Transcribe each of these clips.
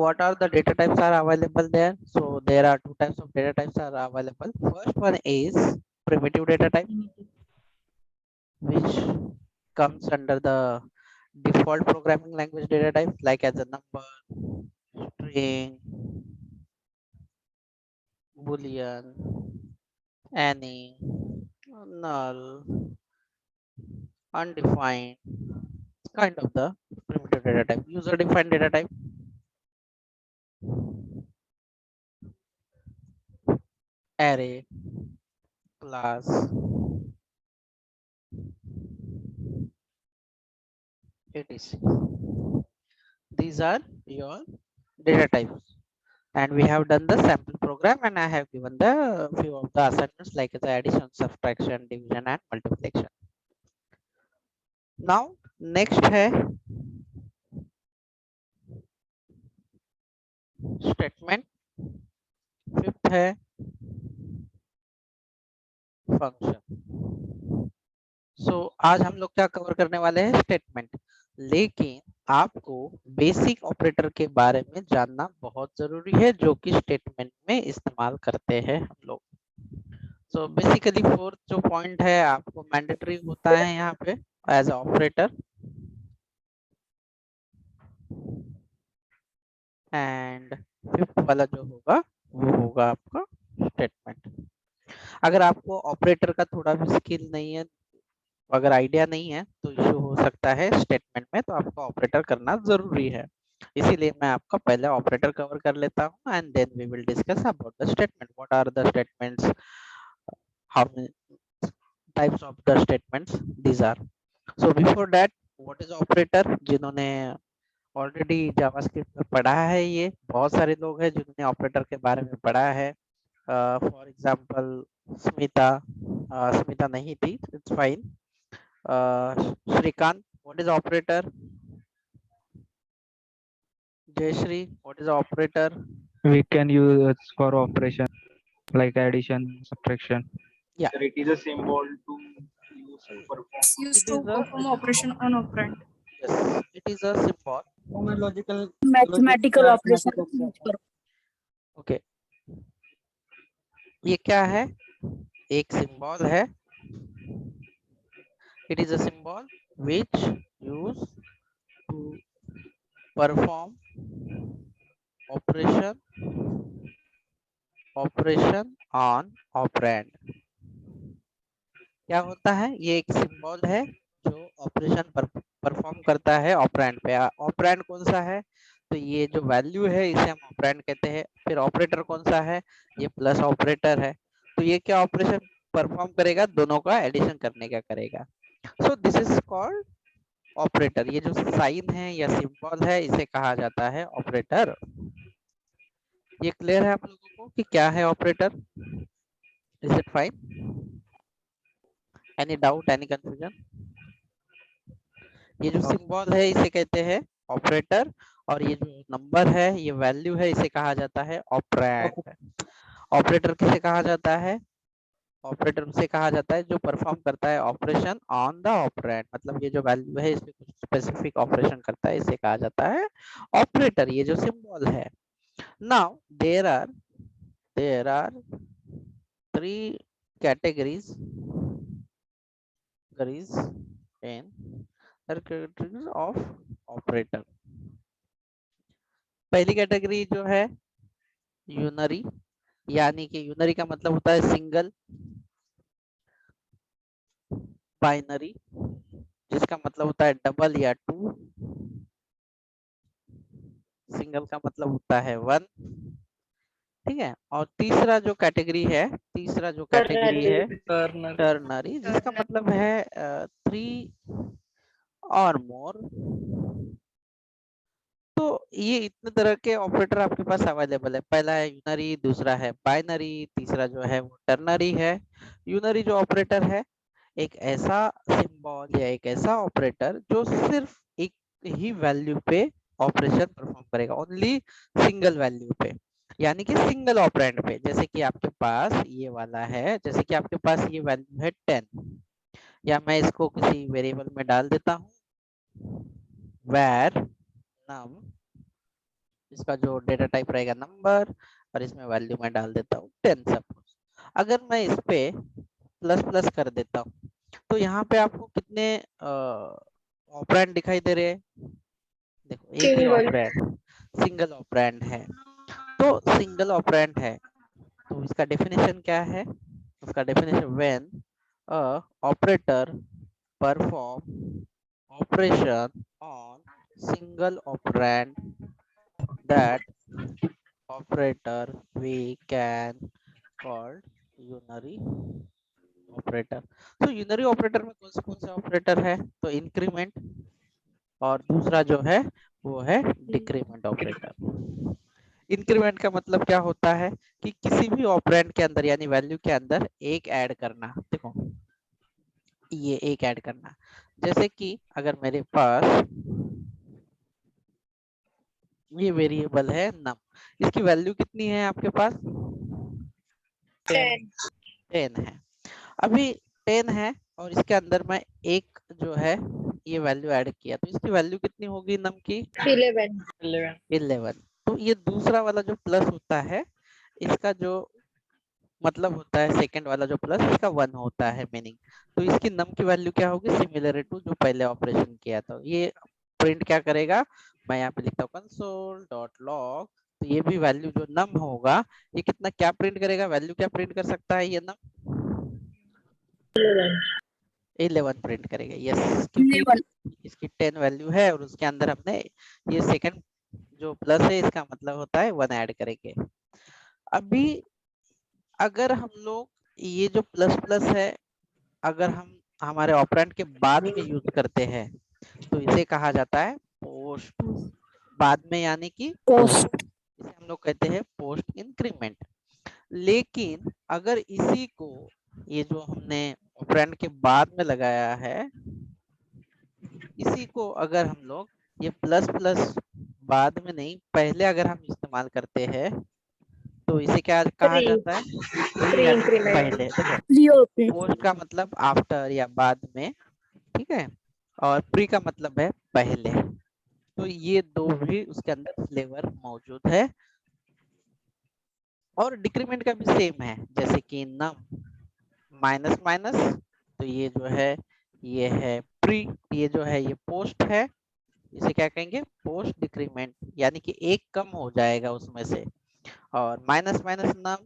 what are the data types are available there? So there are two types of data types are available. First one is primitive data type, which comes under the default programming language data type, like as a number, string, boolean, any, null, undefined, kind of the primitive data type. User defined data type, array, class, etc. These are your data types, and we have done the sample program, and I have given the few of the assignments like the addition, subtraction, division and multiplication. Now next है statement, fifth है function. सो आज हम लोग क्या cover करने वाले हैं, statement. लेकिन आपको बेसिक ऑपरेटर के बारे में जानना बहुत जरूरी है, जो कि स्टेटमेंट में इस्तेमाल करते हैं हम लोग। सो बेसिकली फोर्थ जो पॉइंट है आपको मैंडेटरी होता है यहाँ पे एज ऑपरेटर, एंड फिफ्थ वाला जो होगा वो होगा आपका स्टेटमेंट। अगर आपको ऑपरेटर का थोड़ा भी स्किल नहीं है, अगर आइडिया नहीं है, तो इशू हो सकता है स्टेटमेंट में, तो आपको ऑपरेटर करना जरूरी है। इसीलिए मैं आपका पहले ऑपरेटर कवर कर लेता हूँ, and then we will discuss about the statement, what are the statements, how many types of the statements these are. So before that, what is operator? जिन्होंने ऑलरेडी जावास्क्रिप्ट में पढ़ा है, ये बहुत सारे लोग हैं जिन्होंने ऑपरेटर के बारे में पढ़ा है। फॉर एग्जांपल स्मिता, स्मिता नहीं थी, it's fine. Shrikant, what is operator? Jayashree, what is operator? We can use it for operation like addition, subtraction. Yeah. Sir, it is a symbol to use to perform. Used It is to a, perform operation on operand. yes, it is a symbol. Mathematical operation. Okay. ये क्या है? एक symbol है. It is a symbol which used to perform operation on operand. क्या होता है? ये एक सिंबल है जो ऑपरेशन परफॉर्म करता है ऑपरेंड पे। ऑपरेंड कौन सा है? तो ये जो वैल्यू है इसे हम ऑपरेंड कहते हैं। फिर ऑपरेटर कौन सा है? ये प्लस ऑपरेटर है। तो ये क्या ऑपरेशन परफॉर्म करेगा? दोनों का एडिशन करने का करेगा। So this is called operator. ये जो साइन है या सिंबल है इसे कहा जाता है ऑपरेटर। ये क्लियर है आप लोगों को कि क्या है operator? Is it fine? Any doubt, any confusion? ये जो सिंबल है इसे कहते हैं ऑपरेटर, और ये जो नंबर है, ये वैल्यू है, इसे कहा जाता है ऑपरेंड। ऑपरेटर किसे कहा जाता है? ऑपरेटर उसे कहा जाता है जो परफॉर्म करता है ऑपरेशन ऑन द ऑपरेंड। मतलब ये जो वैल्यू है इसमें कुछ स्पेसिफिक ऑपरेशन करता है, इसे कहा जाता है ऑपरेटर। ये जो सिंबल है। Now there are 3 categories of operator. पहली कैटेगरी जो है यूनरी, यानी कि यूनरी का मतलब होता है सिंगल। बाइनरी, जिसका मतलब होता है डबल या 2। सिंगल का मतलब होता है 1। ठीक है। और तीसरा जो कैटेगरी है टर्नरी, जिसका मतलब है 3 और मोर। तो ये इतने तरह के ऑपरेटर आपके पास अवेलेबल है। पहला है यूनरी, दूसरा है बाइनरी, तीसरा जो है वो टर्नरी है। यूनरी जो ऑपरेटर है, एक ऐसा सिंबल या एक ऐसा ऑपरेटर जो सिर्फ एक ही वैल्यू पे ऑपरेशन परफॉर्म करेगा, ओनली सिंगल वैल्यू पे, यानी कि सिंगल ऑपरेंड पे। जैसे कि आपके पास ये वाला है, जैसे कि आपके पास ये वैल्यू है 10, या मैं इसको किसी वेरिएबल में डाल देता हूँ, where num इसका जो डेटा टाइप रहेगा नंबर, और इसमें वैल्यू मैं डाल देता हूँ 10 सपोज। अगर मैं इस पे प्लस प्लस कर देता हूँ तो यहाँ पे आपको कितने ऑपरेंड दिखाई दे रहे हैं? देखो एक ही ऑपरेंड, सिंगल ऑपरेंड है। तो सिंगल ऑपरेंड है तो इसका डेफिनेशन क्या है? उसका definition when a operator perform operation on single operand, that operator we can called unary operator. तो यूनरी ऑपरेटर में कौन से ऑपरेटर है? तो इंक्रीमेंट, और दूसरा जो है वो है डिक्रीमेंट ऑपरेटर। इंक्रीमेंट का मतलब क्या होता है कि किसी भी ऑपरेंड के अंदर यानी वैल्यू के अंदर एक ऐड करना। देखो ये एक ऐड करना, जैसे कि अगर मेरे पास ये वेरिएबल है नम, इसकी वैल्यू कितनी है आपके पास? 10 है। अभी 10 है और इसके अंदर मैं एक जो है ये वैल्यू ऐड किया तो इसकी वैल्यू कितनी होगी नम की? 11। तो ये दूसरा वाला जो प्लस होता है इसका जो मतलब होता है सेकंड वाला जो प्लस इसका 1 होता है मीनिंग। तो इसकी नम की वैल्यू क्या होगी? सिमिलर टू जो पहले ऑपरेशन किया था। ये प्रिंट क्या करेगा? मैं यहाँ पे लिखता हूँ console.log। तो ये भी वैल्यू जो नम होगा ये कितना क्या प्रिंट करेगा? वैल्यू क्या प्रिंट कर सकता है ये नम? 11 प्रिंट करेगा। यस, क्योंकि इसकी 10 वैल्यू है और उसके अंदर हमने ये सेकंड जो प्लस है इसका मतलब होता है 1 ऐड करेंगे। अभी अगर हम लोग ये जो प्लस प्लस है अगर हम हमारे ऑपरेंड के बाद में यूज करते हैं तो इसे कहा जाता है पोस्ट। बाद में यानी कि पोस्ट, इसे हम लोग कहते हैं पोस्ट इंक्रीमेंट। लेकिन अगर इसी को ये जो हमने ऑपरेंड के बाद में लगाया है इसी को अगर हम लोग ये प्लस प्लस बाद में नहीं पहले अगर हम इस्तेमाल करते हैं तो इसे क्या कहा जाता है? प्री यानी पहले। देखो पोस्ट का मतलब आफ्टर या बाद में, ठीक है, और प्री का मतलब है पहले। तो ये दो भी उसके अंदर फ्लेवर मौजूद है। और डिक्रीमेंट का भी सेम है, जैसे कि नम माइनस माइनस, तो ये जो है ये है प्री, ये जो है ये पोस्ट है, इसे क्या कहेंगे? पोस्ट डिक्रीमेंट, यानी कि एक कम हो जाएगा उसमें से। और माइनस माइनस नम,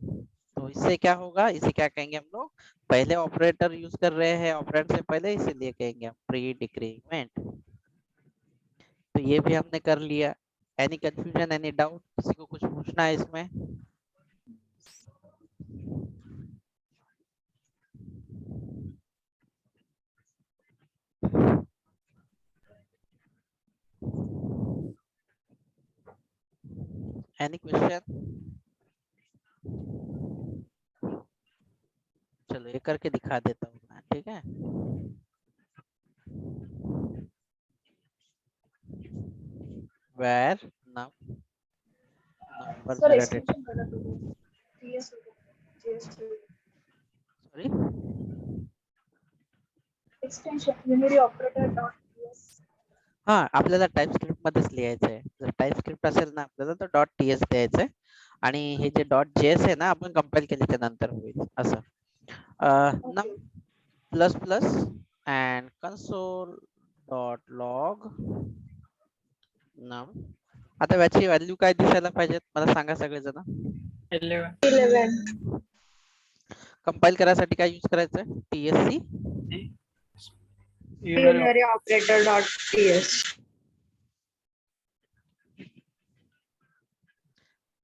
तो इससे क्या होगा? इसे क्या कहेंगे हम लोग? पहले ऑपरेटर यूज कर रहे हैं ऑपरेंड से पहले, इसीलिए कहेंगे हम प्री डिक्रीमेंट। तो ये भी हमने कर लिया। एनी कंफ्यूजन, एनी डाउट, किसी को कुछ पूछना है इसमें? Any question? चलो ये करके दिखा देता हूँ मैं, ठीक है। Where num number मेरा डेटा, सॉरी हा आपल्याला टाइपस्क्रिप्ट मध्येच लिहायचं आहे. जर टाइपस्क्रिप्ट असेल ना आपल्याला तर .ts द्यायचं आहे आणि हे जे .js आहे ना आपण कंपाइल केल्याच्या नंतर होईल असं. num plus plus and console.log num. आता याची व्हॅल्यू काय दिसायला पाहिजेत मला सांगा सगळेजण. 11. कंपाइल करायसाठी काय यूज करायचं? tsc Unary operator.ts.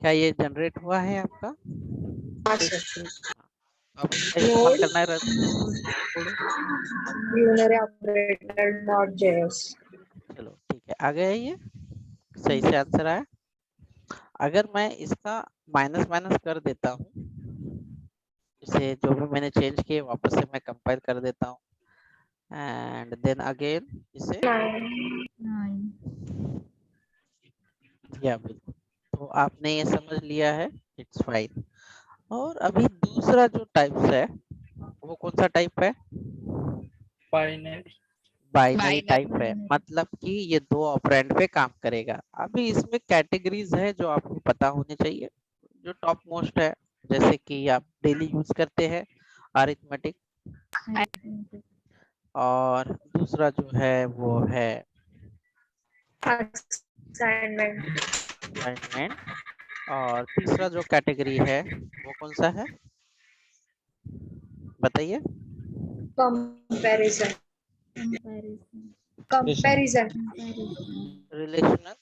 क्या ये जनरेट हुआ है आपका? हाँ अब इसका No. इस्तेमाल करना है Unary operator.js. चलो ठीक है, आ गया ये सही से आंसर आया। अगर मैं इसका माइनस माइनस कर देता हूँ, इसे जो भी मैंने चेंज किए वापस से मैं कंपाइल कर देता हूँ एंड देन अगेन इसे या बिल्कुल, तो आपने ये समझ लिया है, इट्स फाइन। और अभी दूसरा जो टाइप्स है वो कौन सा टाइप है? Binary. बाइनरी टाइप है, मतलब कि ये दो ऑपरेंड पे काम करेगा। अभी इसमें कैटेगरीज है जो आपको पता होने चाहिए, जो टॉप मोस्ट है, जैसे कि आप डेली यूज करते हैं अरिथमेटिक, और दूसरा जो है वो है असाइनमेंट, असाइनमेंट, और तीसरा जो कैटेगरी है वो कौन सा है बताइए? कंपैरिजन, कंपैरिजन, रिलेशनल,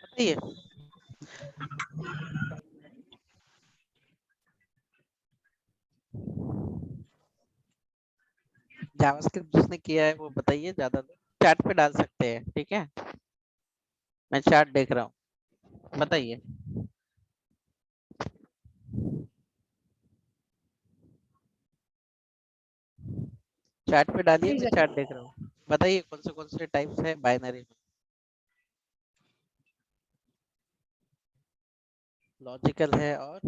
बताइए। जावास्क्रिप्ट जिसने किया है वो बताइए, ज्यादा चैट पे डाल सकते हैं, ठीक है? मैं चैट देख रहा हूँ, बताइए। चैट पे डालिए, मैं चैट देख रहा हूँ, बताइए कौन से टाइप्स है बाइनरी में? लॉजिकल है, और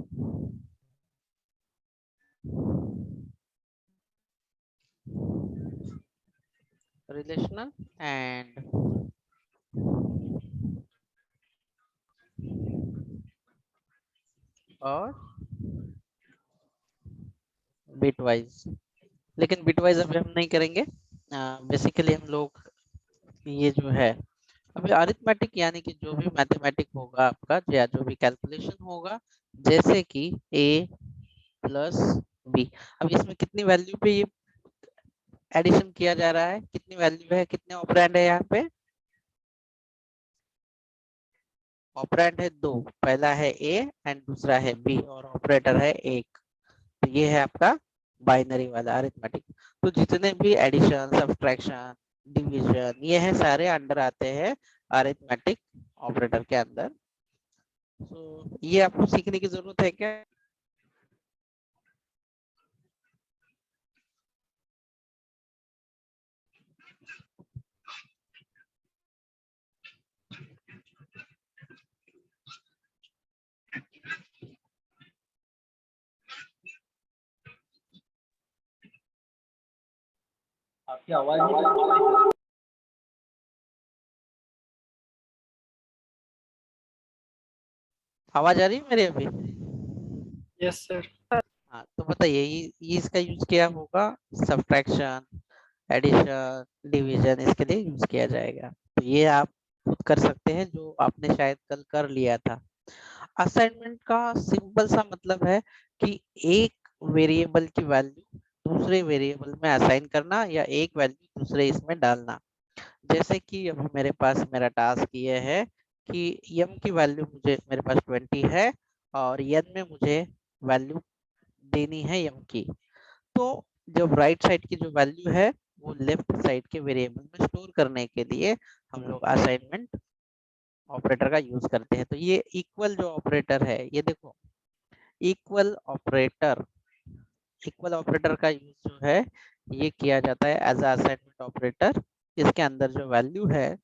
रिलेशनल एंड और बिटवाइज। लेकिन बिटवाइज अभी हम नहीं करेंगे, बेसिकली हम लोग ये जो है अभी अरिथमेटिक, यानी कि जो भी मैथमेटिक होगा आपका, या जो भी कैलकुलेशन होगा, जैसे कि a प्लस बी। अब इसमें कितनी वैल्यू पे ये एडिशन किया जा रहा है, कितनी वैल्यू है, कितने ऑपरेंड है यहाँ पे? ऑपरेंड है दो, पहला है a एंड दूसरा है b, और ऑपरेटर है एक। तो ये है आपका बाइनरी वाला अरिथमेटिक। तो जितने भी एडिशन, सब्ट्रैक्शन, डिवीजन, ये है सारे अंडर आते हैं अरिथमेटिक ऑपरेटर के अंदर। तो ये आपको सीखने की जरूरत है क्या? आपकी आवाज नहीं आ रही है। आवाज आ रही है मेरी अभी? Yes sir. हाँ, तो बताइए ये इसका यूज किया होगा सब्ट्रैक्शन, एडिशन, डिवीजन, इसके लिए यूज किया जाएगा। तो ये आप खुद कर सकते हैं, जो आपने शायद कल कर लिया था। असाइनमेंट का सिंपल सा मतलब है कि एक वेरिएबल की वैल्यू दूसरे वेरिएबल में असाइन करना, या एक वैल्यू दूसरे इसमें डालना। जैसे कि अभी मेरे पास मेरा टास्क ये है कि m की वैल्यू मुझे, मेरे पास 20 है, और n में मुझे वैल्यू देनी है m की। तो जब राइट साइड की जो वैल्यू है वो लेफ्ट साइड के वेरिएबल में स्टोर करने के लिए हम लोग असाइनमेंट ऑपरेटर का यूज करते हैं। तो ये इक्वल जो ऑपरेटर है, ये देखो, इक्वल ऑपरेटर, इक्वल ऑपरेटर का यूज जो है ये किया जाता है एज असाइनमेंट ऑपरेटर। इसके अंदर जो वैल्यू है,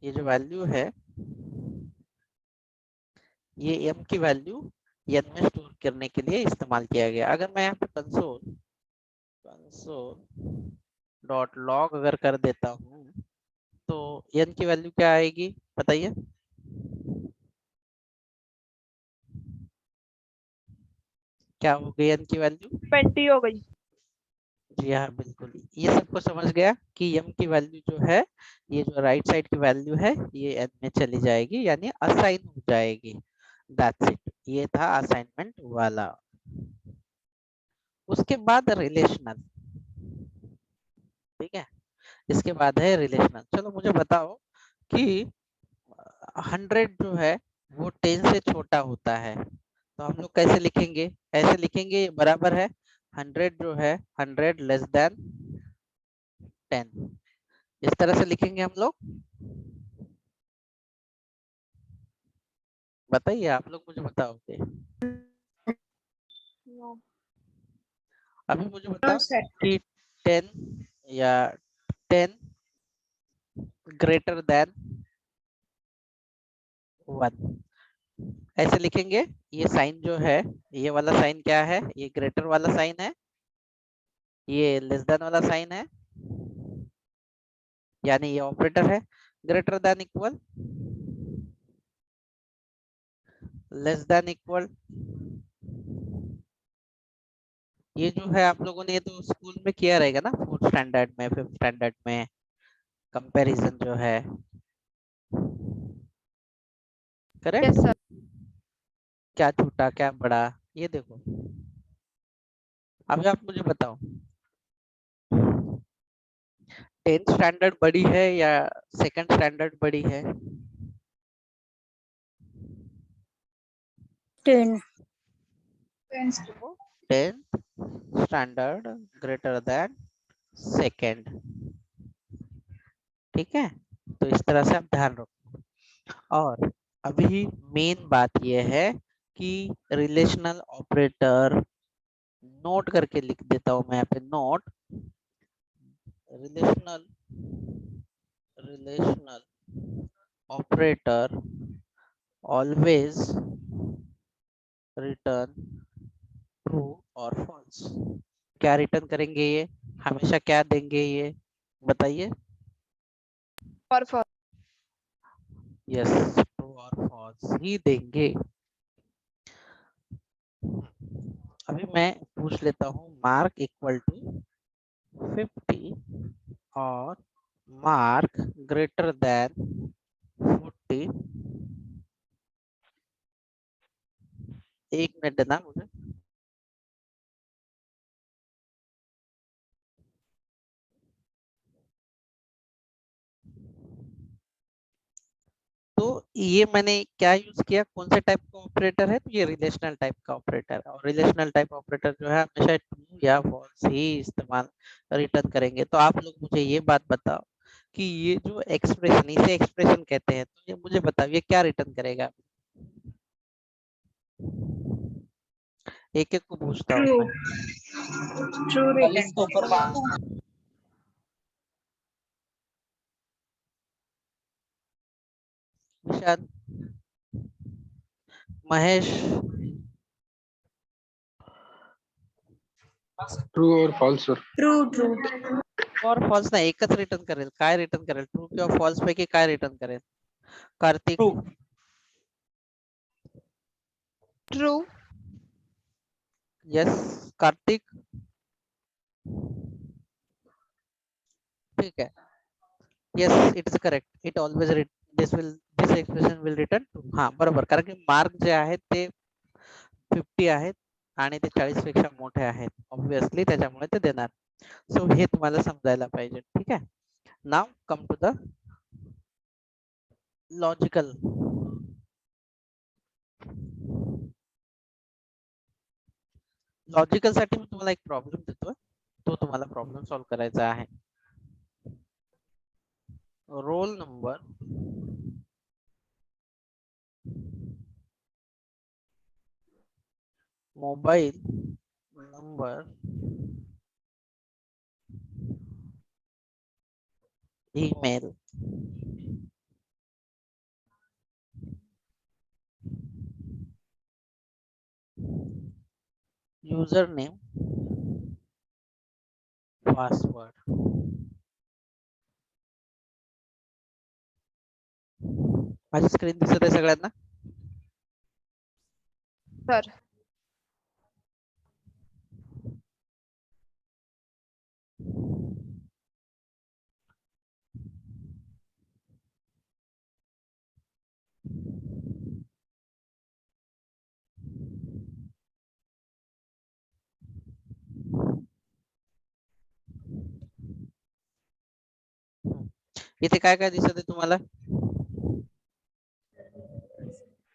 ये जो वैल्यू है, ये m की वैल्यू n में स्टोर करने के लिए इस्तेमाल किया गया। अगर मैं यहाँ पे कंसोल डॉट लॉग अगर कर देता हूँ, तो n की वैल्यू क्या आएगी बताइए? क्या हो गई n की वैल्यू? 20 हो गई। जी हाँ, बिल्कुल, ये सबको समझ गया कि m की वैल्यू जो है, ये जो राइट साइड की वैल्यू है, ये n में चली जाएगी, यानी असाइन हो जाएगी। दैट्स इट, ये था असाइनमेंट वाला। उसके बाद रिलेशनल, ठीक है? इसके बाद है रिलेशनल। चलो मुझे बताओ कि 100 जो है वो 10 से छोटा होता है, तो हम लोग कैसे लिखेंगे? ऐसे लिखेंगे, ये बराबर है 100 जो है 100 लेस देन 10, इस तरह से लिखेंगे हम लोग। बताइए, आप लोग मुझे बताओगे। अभी मुझे बताओ कि 10 या 10 ग्रेटर देन 1, ऐसे लिखेंगे। ये साइन जो है, ये वाला साइन क्या है? ये ग्रेटर वाला साइन है, ये लेस देन वाला साइन है, यानी ये ऑपरेटर है। Greater than equal, less than equal, ये जो है आप लोगों ने ये तो स्कूल में किया रहेगा ना, 4th स्टैंडर्ड में, 5th स्टैंडर्ड में, कंपैरिजन जो है, करेक्ट। Yes sir. क्या छोटा क्या बड़ा, ये देखो। अभी आप मुझे बताओ 10th स्टैंडर्ड बड़ी है या 2nd स्टैंडर्ड बड़ी है? 10. 10th standard greater than 2nd, ठीक है। तो इस तरह से आप ध्यान रखो। और अभी मेन बात यह है कि रिलेशनल ऑपरेटर, नोट करके लिख देता हूं मैं यहाँ पे, note relational operator always return true और फॉल्स। क्या रिटर्न करेंगे ये, हमेशा क्या देंगे ये बताइए? फॉर यस, ट्रू और फॉल्स ही देंगे। अभी मैं पूछ लेता हूँ मार्क इक्वल टू 50 और मार्क ग्रेटर देन 40। एक मिनट देना मुझे। तो ये मैंने क्या यूज किया, कौन से टाइप का ऑपरेटर है? तो ये रिलेशनल टाइप का ऑपरेटर है, और रिलेशनल टाइप ऑपरेटर जो है हमेशा ट्रू या फॉल्स ही इस्तेमाल रिटर्न करेंगे। तो आप लोग मुझे ये बात बताओ कि ये जो एक्सप्रेशन, इसे एक्सप्रेशन कहते हैं, तो ये मुझे बताओ ये क्या रिटर्न करेगा? एक एक को पूछता हूँ True. मैं। True 40 के ऊपर return. विशाल, महेश, ट्रू और फॉल्स सर. True. और फॉल्स नाही, एकच रिटर्न करेल. काय रिटर्न करेल? ट्रू किंवा फॉल्स पैकी काय रिटर्न करेल? Kartik, true. True. Yes Kartik, ठीक है। Yes it is correct, it always this expression will return true. हा बरोबर, कारण की मार्क जे आहेत ते 50 आहेत आणि ते 40 पेक्षा मोठे आहेत, ऑब्विसली त्याच्यामुळे ते देणार. सो हे तुम्हाला समजायला पाहिजे, ठीक आहे. Now come to the logical. Logical साठी मी तुम्हाला एक प्रॉब्लेम देतोय, तो तुम्हाला प्रॉब्लेम सॉल्व्ह करायचा आहे. Roll number, mobile number, email, user name, password. माझी स्क्रीन दिसत आहे सगळ्यांना? सर इथे काय काय दिसत आहे तुम्हाला?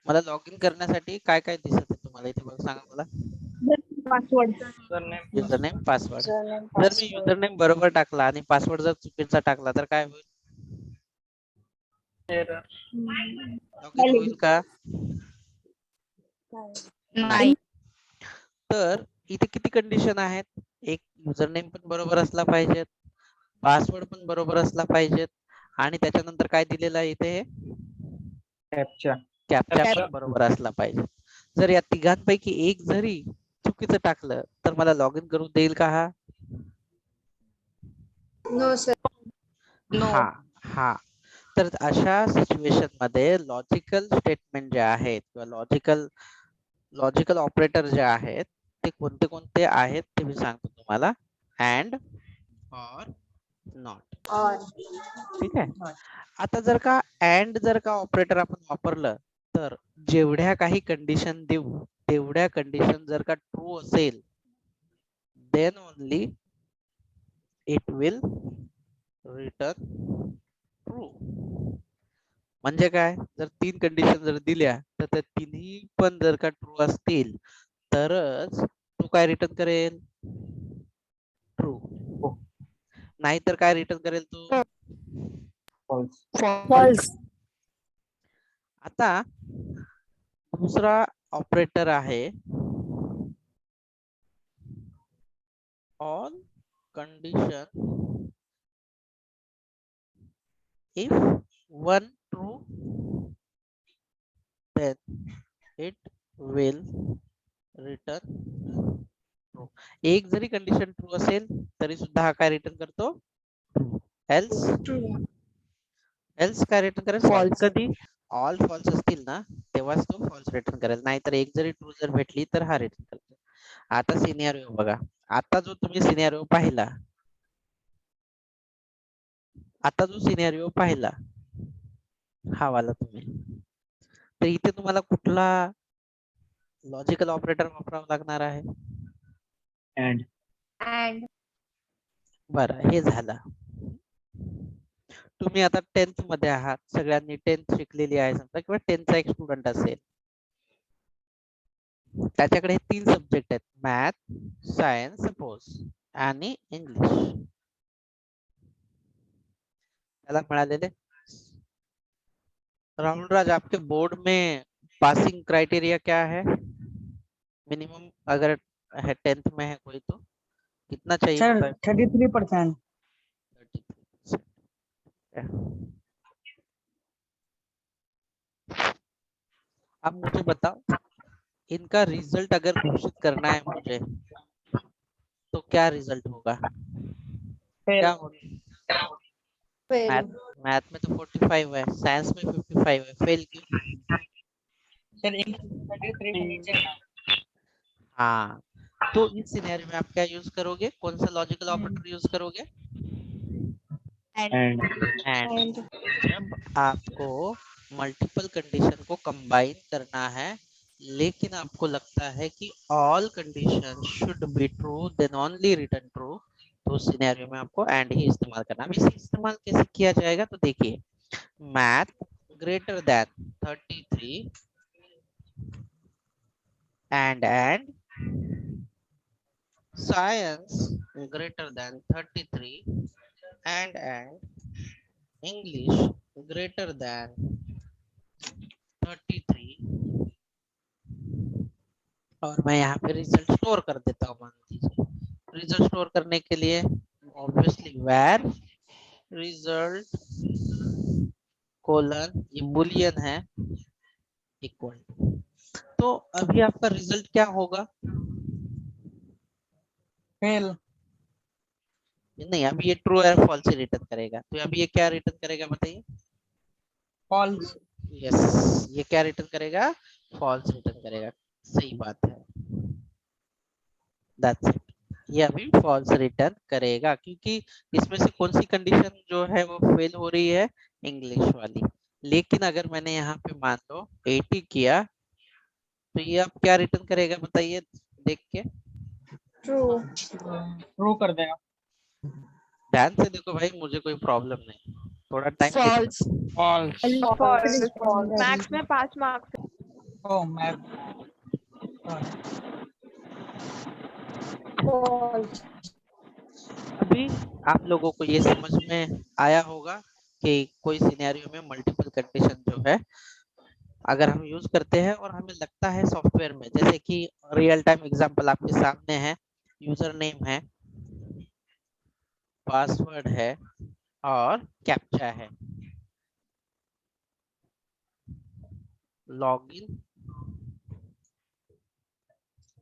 मला लॉग इन करण्यासाठी काय काय दिसत आहे तुम्हाला इथे, बघा सांगा मला. Password. User name, password. Username, जर मी password. युजर नेम बरोबर टाकला आणि पासवर्ड जर चुकीचा टाकला तर काय होईल? एरर. लॉग इन होईल का? नाही. तर इथे किती कंडिशन आहेत? एक, युजर नेम पण बरोबर असला पाहिजे, पासवर्ड पण बरोबर असला पाहिजे, आणि त्याच्यानंतर काय दिलेलं आहे इथे? कॅप्चा. कॅप्चा पण बरोबर असला पाहिजे. जर या तिघांपैकी एक जरी चुकीचं टाकलं तर मला लॉग इन करून देईल का हा? No, sir. No. हा. तर अशा सिच्युएशन मध्ये लॉजिकल स्टेटमेंट जे आहेत किंवा लॉजिकल ऑपरेटर जे आहेत ते कोणते कोणते आहेत ते मी सांगतो तुम्हाला. अँड, और, नॉट. Or. ठीक आहे. आता जर का ऑपरेटर आपण वापरलं तर जेवढ्या काही कंडिशन देऊ तेवढ्या कंडिशन जर का ट्रू असेल then only it will return true. म्हणजे काय, जर 3 कंडिशन जर दिल्या तर त्या तिन्ही पण जर का ट्रू असतील तरच तो काय रिटर्न करेल, ट्रू. नाहीतर काय रिटर्न करेल तो, False. आता दुसरा ऑपरेटर आहे all condition if one true then it will return true. एक जरी कंडिशन ट्रू असेल तरी सुद्धा हा काय रिटर्न करतो, ट्रू. एल्स काय रिटर्न करेल, फॉल्स. कधी ऑल फॉल्स असतील ना तेव्हाच तो फॉल्स रिटर्न करेल, नाहीतर एक जरी ट्रू जर भेटली तर हा रिटर्न करतो. आता सिनेरिओ बघा. आता जो तुम्ही सिनेरिओ पाहिला, हा वाला तुम्ही, तर इथे तुम्हाला कुठला लॉजिकल ऑपरेटर वापरावा लागणार आहे, And. बरं हे झालं. तुम्ही आता 10th मध्ये आहात, सगळ्यांनी 10th शिकलेली आहे समजा, किंवा 10th चा एक स्टुडंट असेल, त्याच्याकडे 3 सब्जेक्ट आहेत, मॅथ, सायन्स सपोज आणि इंग्लिश. त्याला मिळालेले राहुल राज, आपके बोर्ड में पासिंग क्राइटेरिया क्या है, मिनिमम अगर है 10th में है कोई तो कितना चाहिए, सर 33%। अब मुझे बताओ, इनका रिजल्ट अगर घोषित करना है मुझे तो क्या रिजल्ट होगा, क्या होगा? मैथ में तो 45 है, साइंस में 55 है, फेल क्यों? सर इंग्लिश 33 के नीचे ना। हाँ, तो इस सिनेरियो में आप क्या यूज करोगे, कौन सा लॉजिकल ऑपरेटर यूज करोगे, एंड. जब आपको मल्टीपल कंडीशन को कंबाइन करना है लेकिन आपको लगता है कि all condition should be true then only return true, तो उस सिनेरियो में आपको एंड ही इस्तेमाल करना है. इसे इस्तेमाल कैसे किया जाएगा, तो देखिए, math greater than 33 and science greater than 33 and English greater than 33, और मैं यहाँ पे रिजल्ट स्टोर कर देता हूँ. मान लीजिए रिजल्ट स्टोर करने के लिए ऑब्वियसली where रिजल्ट कोलन, ये बुलियन है, इक्वल टू. तो अभी आपका रिजल्ट क्या होगा, फेल। नहीं, अभी ये ट्रू और फॉल्स ही रिटर्न करेगा, तो अभी ये क्या रिटर्न करेगा बताइए, फॉल्स। यस, ये क्या रिटर्न करेगा, फॉल्स रिटर्न करेगा. सही बात है, दैट्स इट. ये अभी फॉल्स रिटर्न करेगा क्योंकि इसमें से कौन सी कंडीशन जो है वो फेल हो रही है, इंग्लिश वाली. लेकिन अगर मैंने यहाँ पे मान लो 80 किया तो ये अब क्या रिटर्न करेगा बताइए देख के, ट्रू कर देगा। ध्यान से देखो भाई, मुझे कोई प्रॉब्लम नहीं, थोड़ा time. False. false, False. Maths में 5 मार्क्स. ओ मैं अभी आप लोगों को ये समझ में आया होगा कि कोई सिनेरियो में मल्टीपल कंडीशन जो है अगर हम यूज करते हैं और हमें लगता है सॉफ्टवेयर में, जैसे कि रियल टाइम एग्जांपल आपके सामने है, यूजर नेम है, पासवर्ड है और कैप्चा है, लॉगिन,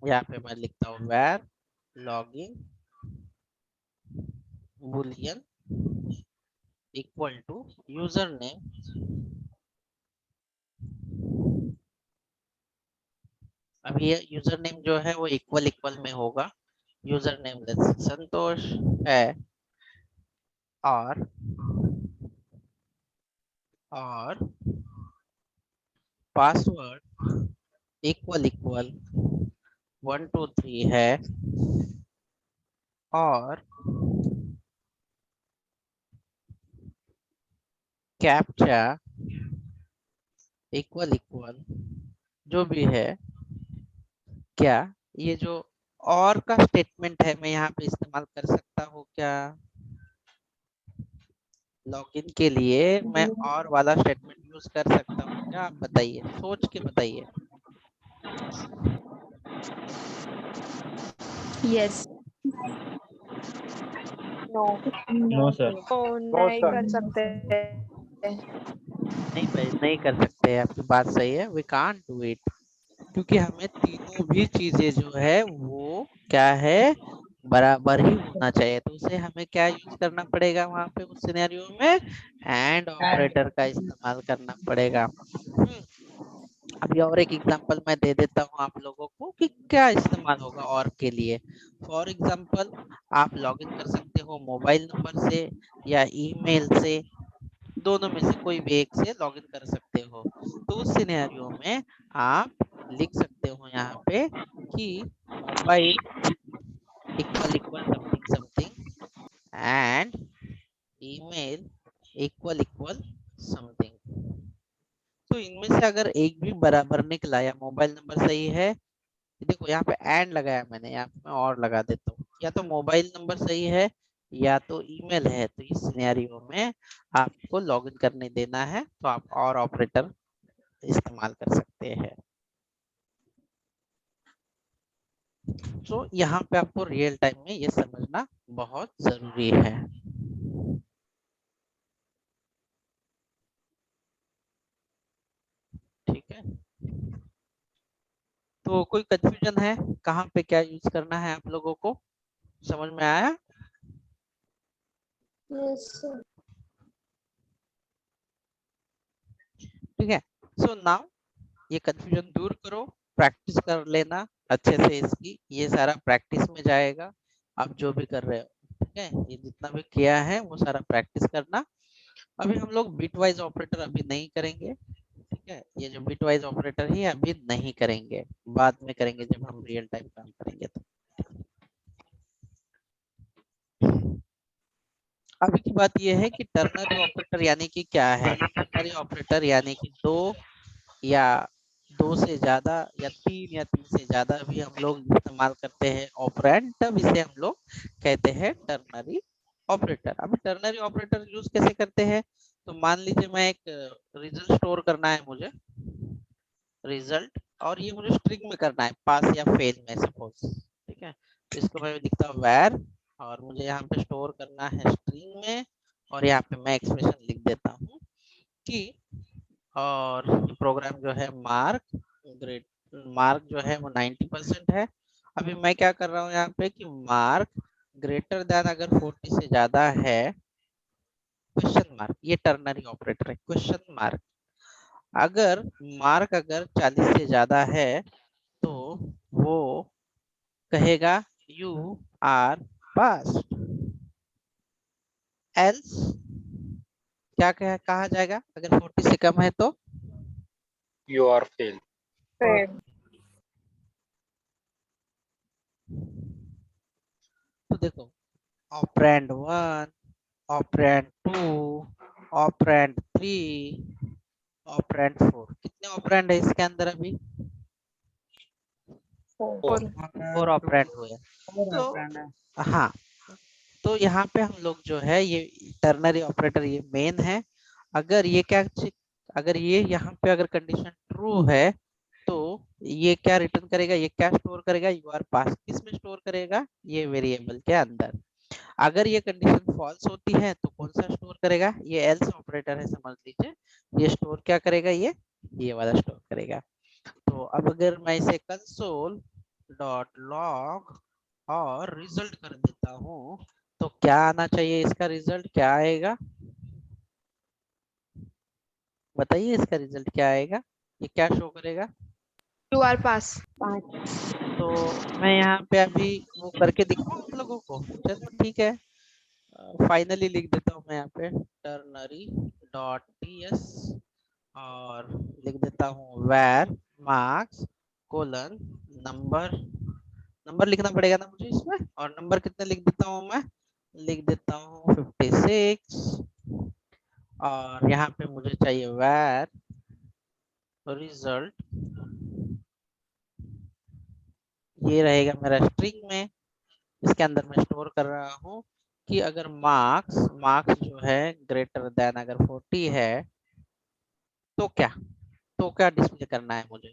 यहाँ पे मैं लिखता हूँ where login boolean equal to user name अब ये यूजर नेम जो है वो इक्वल इक्वल में होगा यूजर नेम संतोष है और पासवर्ड इक्वल इक्वल 1 2 3 है और कैप्चा इक्वल इक्वल जो भी है क्या ये जो और का स्टेटमेंट है मैं यहाँ पे इस्तेमाल कर सकता हूँ क्या लॉगिन के लिए मैं और वाला स्टेटमेंट यूज कर सकता हूँ क्या आप बताइए सोच के बताइए यस। No no sir. नहीं कर सकते। नहीं भाई नहीं कर सकते आपकी बात सही है वी कांट डू इट क्योंकि हमें तीनों भी चीजें जो है वो क्या है बराबर ही होना चाहिए तो उसे हमें क्या यूज करना पड़ेगा वहां पे उस सिनेरियो में एंड ऑपरेटर का इस्तेमाल करना पड़ेगा अभी और एक एग्जांपल मैं दे देता हूँ आप लोगों को कि क्या इस्तेमाल होगा और के लिए फॉर एग्जांपल आप लॉगिन कर सकते हो मोबाइल नंबर से या ईमेल से दोनों में से कोई भी एक से लॉगिन कर सकते हो तो उस सिनेरियो में आप लिख सकते हो यहाँ पे कि mobile equal equal something something and email equal equal something तो इनमें से अगर एक भी बराबर निकला या मोबाइल नंबर सही है देखो यहाँ पे एंड लगाया मैंने यहाँ पे मैं और लगा देता हूँ या तो मोबाइल नंबर सही है या तो ईमेल है तो इस सिनेरियो में आपको लॉगिन करने देना है तो आप और ऑपरेटर इस्तेमाल कर सकते हैं तो यहाँ पे आपको रियल टाइम में ये समझना बहुत जरूरी है ठीक है तो कोई कंफ्यूजन है कहाँ पे क्या यूज करना है आप लोगों को समझ में आया ठीक है सो नाउ ये कंफ्यूजन दूर करो प्रैक्टिस कर लेना अच्छे से इसकी ये सारा प्रैक्टिस में जाएगा आप जो भी कर रहे हो ठीक है ये जितना भी किया है वो सारा प्रैक्टिस करना अभी हम लोग बिट वाइज ऑपरेटर अभी नहीं करेंगे ठीक है ये जो बिट वाइज ऑपरेटर ही अभी नहीं करेंगे बाद में करेंगे जब हम रियल टाइम काम करेंगे तो अभी की बात ये है कि टर्नरी ऑपरेटर यानी कि क्या है टर्नरी ऑपरेटर यानी कि दो से ज्यादा या तीन से ज्यादा भी हम लोग इस्तेमाल करते हैं ऑपरेंड तब इसे हम लोग कहते हैं टर्नरी ऑपरेटर अभी टर्नरी ऑपरेटर यूज कैसे करते हैं तो मान लीजिए मैं एक रिजल्ट स्टोर करना है मुझे रिजल्ट और ये मुझे स्ट्रिंग में करना है पास या फेल में सपोज ठीक है तो इसको मैं लिखता हूँ where और मुझे यहाँ पे स्टोर करना है स्ट्रिंग में और यहाँ पे मैं एक्सप्रेशन लिख देता हूँ कि और प्रोग्राम जो है मार्क ग्रेड मार्क जो है वो 90% है अभी मैं क्या कर रहा हूँ यहाँ पे कि मार्क ग्रेटर देन अगर 40 से ज्यादा है क्वेश्चन मार्क ये टर्नरी ऑपरेटर है क्वेश्चन मार्क अगर मार्क अगर 40 से ज्यादा है तो वो कहेगा यू आर पास एल्स क्या कहा जाएगा अगर 40 से कम है तो You are failed. तो देखो ऑपरेंड 1 ऑपरेंड 2 ऑपरेंड 3 ऑपरेंड 4 कितने ऑपरेंड है इसके अंदर अभी 4 ऑपरेंड हुए हाँ तो यहाँ पे हम लोग जो है ये टर्नरी ऑपरेटर ये मेन है अगर ये क्या अगर ये यहाँ पे अगर कंडीशन ट्रू है तो ये क्या रिटर्न करेगा ये क्या स्टोर करेगा यू आर पास किस में स्टोर करेगा ये वेरिएबल के अंदर अगर ये कंडीशन फॉल्स होती है तो कौन सा स्टोर करेगा ये एल्स ऑपरेटर है समझ लीजिए ये स्टोर क्या करेगा ये वाला स्टोर करेगा तो अब अगर मैं इसे कंसोल डॉट लॉग और रिजल्ट कर देता हूँ तो क्या आना चाहिए, इसका रिजल्ट क्या आएगा, बताइए इसका रिजल्ट क्या आएगा, ये क्या शो करेगा। You are pass. तो मैं यहाँ पे अभी वो करके दिखाऊं आप लोगों को, चलो ठीक है। फाइनली लिख देता हूँ मैं यहाँ पे टर्नरी डॉट टीएस और लिख देता हूँ where marks colon number, number लिखना पड़ेगा ना मुझे इसमें, और नंबर कितने लिख देता हूँ मैं, लिख देता हूँ 56 और यहाँ पे मुझे चाहिए where रिजल्ट, ये रहेगा मेरा स्ट्रिंग में, इसके अंदर मैं स्टोर कर रहा हूँ कि अगर मार्क्स मार्क्स जो है ग्रेटर देन अगर 40 है तो क्या, तो क्या डिस्प्ले करना है मुझे,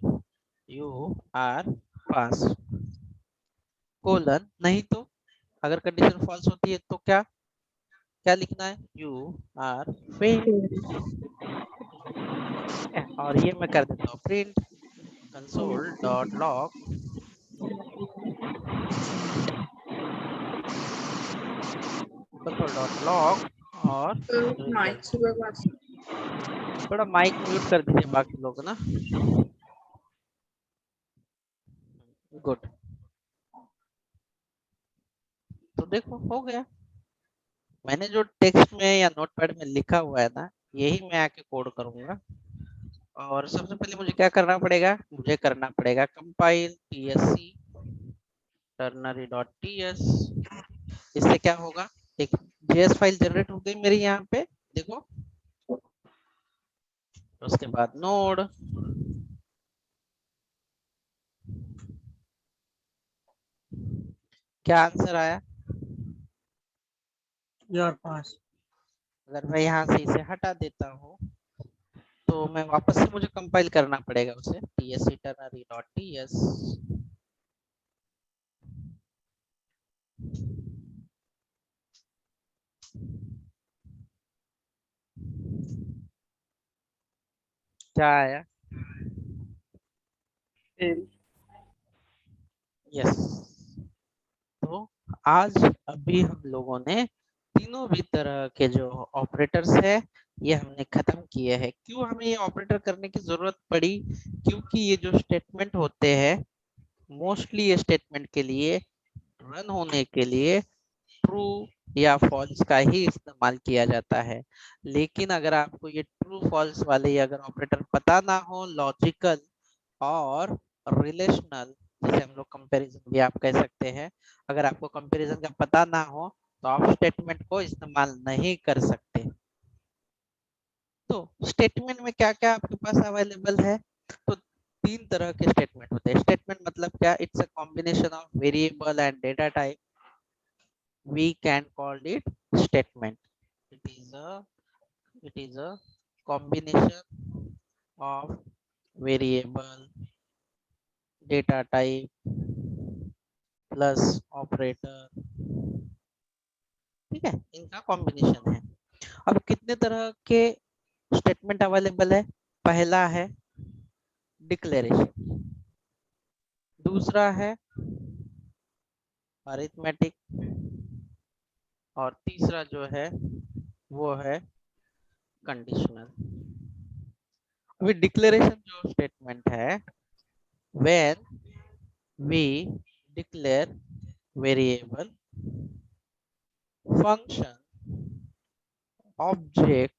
यू आर पास कोलन, नहीं तो अगर कंडीशन फॉल्स होती है तो क्या क्या लिखना है, यू आर फेल, और ये मैं कर देता हूँ print console dot log, console dot log और माइक सुबह पास। थोड़ा माइक म्यूट कर दीजिए बाकी लोग ना, गुड। तो देखो हो गया, मैंने जो टेक्स्ट में या नोटपैड में लिखा हुआ है ना, यही मैं आके कोड करूंगा। और सबसे पहले मुझे क्या करना पड़ेगा, मुझे करना पड़ेगा compile tsc ternary dot ts, इससे क्या होगा, एक जेएस फाइल जनरेट हो गई मेरी यहाँ पे, देखो। उसके बाद नोड, क्या आंसर आया, You are pass. अगर मैं यहाँ से इसे हटा देता हूँ तो मैं वापस से मुझे कंपाइल करना पड़ेगा उसे, tsc ternary डॉट ts, क्या आया, Fail. यस। तो आज अभी हम लोगों ने तीनों भी तरह के जो ऑपरेटर्स है ये हमने खत्म किए हैं। क्यों हमें ये ऑपरेटर करने की जरूरत पड़ी, क्योंकि ये जो स्टेटमेंट होते हैं मोस्टली ये स्टेटमेंट के लिए रन होने के लिए ट्रू या फॉल्स का ही इस्तेमाल किया जाता है। लेकिन अगर आपको ये ट्रू फॉल्स वाले अगर ऑपरेटर पता ना हो, लॉजिकल और रिलेशनल, जैसे हम लोग कंपैरिजन भी आप कह सकते हैं, अगर आपको कंपैरिजन का पता ना हो तो आप स्टेटमेंट को इस्तेमाल नहीं कर सकते। तो स्टेटमेंट में क्या क्या आपके पास अवेलेबल है, तो तीन तरह के स्टेटमेंट होते हैं। स्टेटमेंट मतलब क्या, it's a combination of variable and data type, we can call it statement. It is a combination of variable data type plus operator, ठीक है, इनका कॉम्बिनेशन है। अब कितने तरह के स्टेटमेंट अवेलेबल है, पहला है डिक्लेरेशन, दूसरा है अरिथमेटिक और तीसरा जो है वो है कंडीशनल। अभी डिक्लेरेशन जो स्टेटमेंट है, when we declare variable, function, object,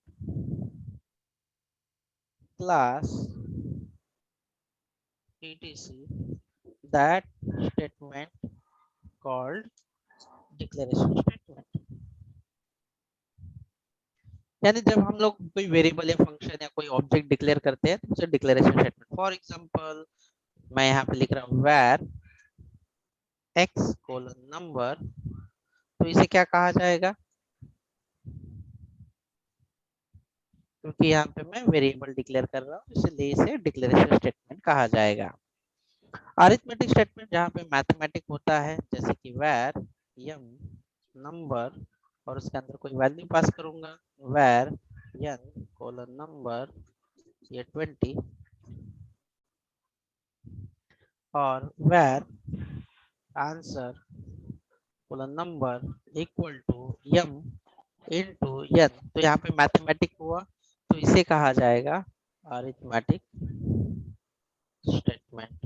class, etc, that statement called declaration statement। यानी जब हम लोग कोई वेरिएबल या फंक्शन या कोई ऑब्जेक्ट डिक्लेयर करते हैं तो उसे डिक्लेरेशन स्टेटमेंट। फॉर एग्जांपल मैं यहाँ पे लिख रहा हूँ where x कोलन नंबर, तो इसे क्या कहा जाएगा, क्योंकि यहाँ पे मैं वेरिएबल डिक्लेयर कर रहा हूँ इसलिए इसे डिक्लेरेशन स्टेटमेंट कहा जाएगा। अरिथमेटिक स्टेटमेंट जहाँ पे मैथमेटिक होता है, जैसे कि where m नंबर और उसके अंदर कोई वैल्यू पास करूंगा, where n कोलन नंबर ये 20, और where answer colon number equal to m into n, तो यहाँ पे मैथमेटिक हुआ तो इसे कहा जाएगा अरिथमेटिक स्टेटमेंट।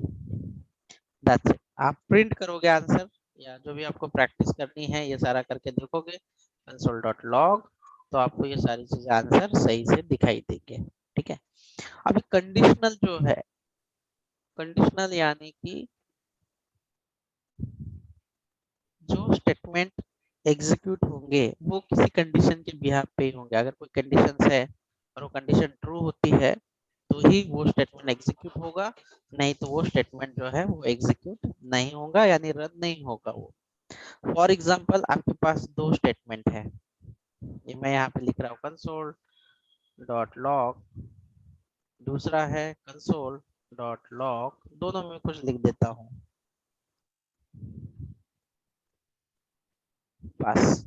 That's it. आप प्रिंट करोगे आंसर या जो भी आपको प्रैक्टिस करनी है ये सारा करके देखोगे console.log, तो आपको ये सारी चीजें आंसर सही से दिखाई देंगे। ठीक है, अभी कंडीशनल जो है, कंडीशनल यानी कि जो स्टेटमेंट एग्जीक्यूट होंगे वो किसी कंडीशन के बिहाफ पे ही होंगे। अगर कोई कंडीशन है और वो कंडीशन ट्रू होती है तो ही वो स्टेटमेंट एग्जीक्यूट होगा, नहीं तो वो स्टेटमेंट जो है वो एग्जीक्यूट नहीं होगा, यानी रन नहीं होगा वो। फॉर एग्जांपल आपके पास दो स्टेटमेंट है, ये मैं यहाँ पे लिख रहा हूँ console.log, दूसरा है console.log, दोनों में कुछ लिख देता हूँ बस।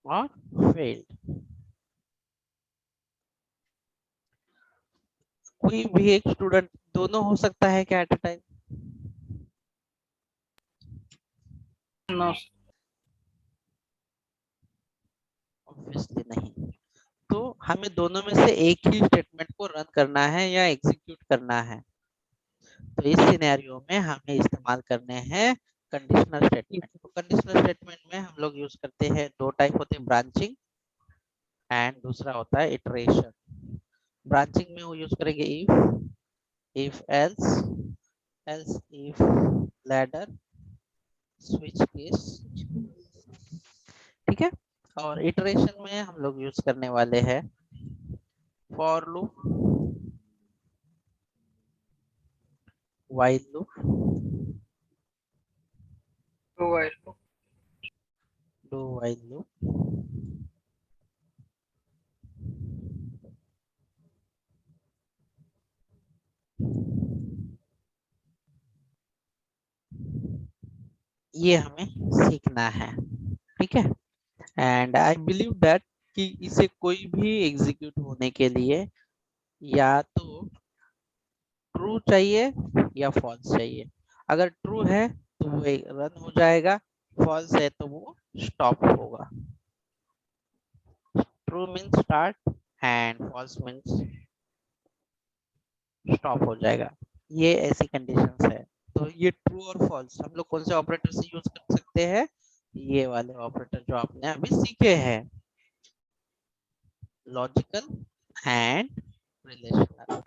और फेल्ड, कोई भी एक स्टूडेंट दोनों हो सकता है क्या at a time? No. Obviously नहीं। तो हमें दोनों में से एक ही स्टेटमेंट को रन करना है या एग्जीक्यूट करना है, तो इस सिनेरियो में हमें इस्तेमाल करने हैं कंडीशनल स्टेटमेंट। तो कंडीशनल स्टेटमेंट में हम लोग यूज करते हैं, दो टाइप होते हैं, ब्रांचिंग एंड दूसरा होता है इटरेशन। ब्रांचिंग में वो यूज करेंगे if else, else if ladder, switch case। ठीक है, और इटरेशन में हम लोग यूज करने वाले हैं for loop, while loop, Do while loop. do while loop, ये हमें सीखना है। ठीक है, एंड आई बिलीव दैट कि इसे कोई भी एग्जीक्यूट होने के लिए या तो ट्रू चाहिए या फॉल्स चाहिए। अगर ट्रू है तो वो रन हो जाएगा, फॉल्स है तो वो स्टॉप होगा। True means start and false means stop हो जाएगा। ये ऐसी कंडीशंस है। तो ये ट्रू और फॉल्स हम लोग कौन से ऑपरेटर से यूज कर सकते हैं? ये वाले ऑपरेटर जो आपने अभी सीखे हैं, लॉजिकल एंड रिलेशनल।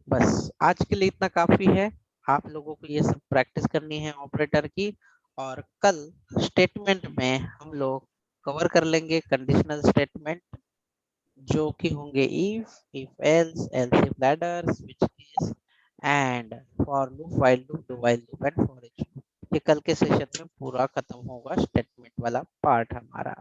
बस आज के लिए इतना काफी है। आप लोगों को ये सब प्रैक्टिस करनी है ऑपरेटर की, और कल स्टेटमेंट में हम लोग कवर कर लेंगे कंडीशनल स्टेटमेंट, जो कि होंगे if else, else if ladder, switch case and for loop, while loop, do while loop and for each loop। ये कल के सेशन में पूरा खत्म होगा स्टेटमेंट वाला पार्ट हमारा।